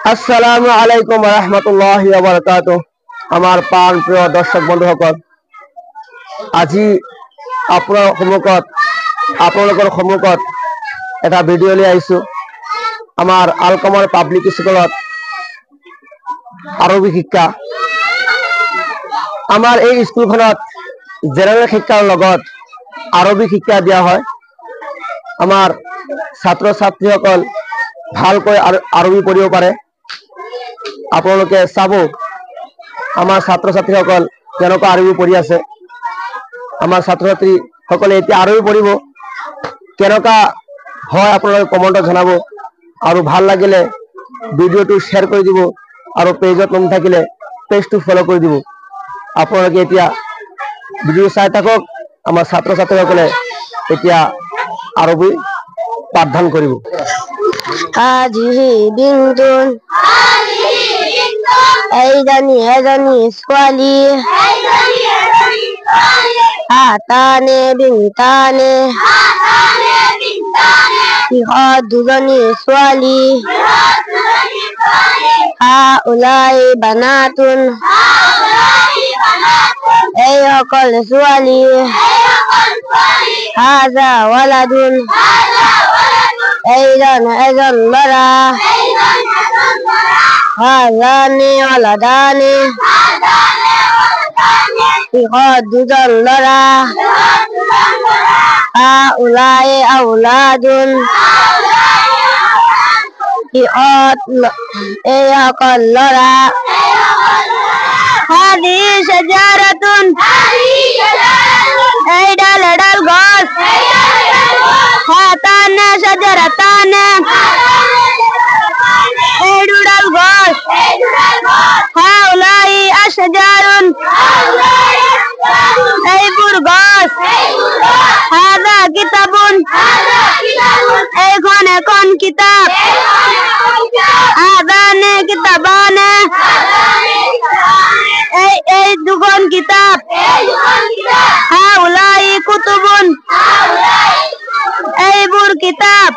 আসসালামু আলাইকুম ওয়া ৰাহমাতুল্লাহি ওয়া বাৰাকাতুহু। আমাৰ প্ৰাণ প্ৰিয় দৰ্শক বন্ধুসকল, আজি আপোনালোকৰ সন্মুখত এটা ভিডিঅ' লৈ আহিছো। আমাৰ আলকমৰ পাব্লিক স্কুলত আৰবী শিক্ষা। আমাৰ এই স্কুলখনত জেনেৰেল শিক্ষাৰ লগত আৰবী শিক্ষা দিয়া হয়। আমাৰ ছাত্ৰ ছাত্ৰীসকল ভালকৈ আৰবী পঢ়িব পাৰে। আপোনালোকে চাব আমাৰ ছাত্ৰ ছাত্ৰীসকল কেনেকুৱা আৰবী পঢ়ি আছে। আমাৰ ছাত্ৰ ছাত্ৰীসকলে এতিয়া আৰবী পঢ়িব কেনেকুৱা হয় আপোনালোকে কমেণ্টত জনাব, আৰু ভাল লাগিলে ভিডিঅ'টো শ্বেয়াৰ কৰি দিব, আৰু পেজত নতুন থাকিলে পেজটো ফলো কৰি দিব। আপোনালোকে এতিয়া ভিডিঅ' চাই থাকক। আমাৰ ছাত্ৰ ছাত্ৰীসকলে এতিয়া আৰবী পাঠদান কৰিব। হাজিহি বিনতুন এজনী ছোৱালী, হাতানে বিনতানে ইহঁত দুজনী ছোৱালী, হাউলাই বানাতুন এইসকল ছোৱালী, হাজা ৱালাদুন এজন ল'ৰা, হাজানে ৱালাদানে ইহঁত দুজন ল'ৰা, হাউলাই আউলাদুন এইসকল ল'ৰা, হাদি শাজাৰাতুন এইডাল গছ, হাতানে শাজাৰাতানে এই দুডাল গছ, হাউলাই আশজাৰুন এইবোৰ গছ, হাযা কিতাবুন এইখন এখন কিতাপ, হাযানে কিতাবানে এই দুখন কিতাপ, হাউলাই কুতুবুন এইবোৰ কিতাপ,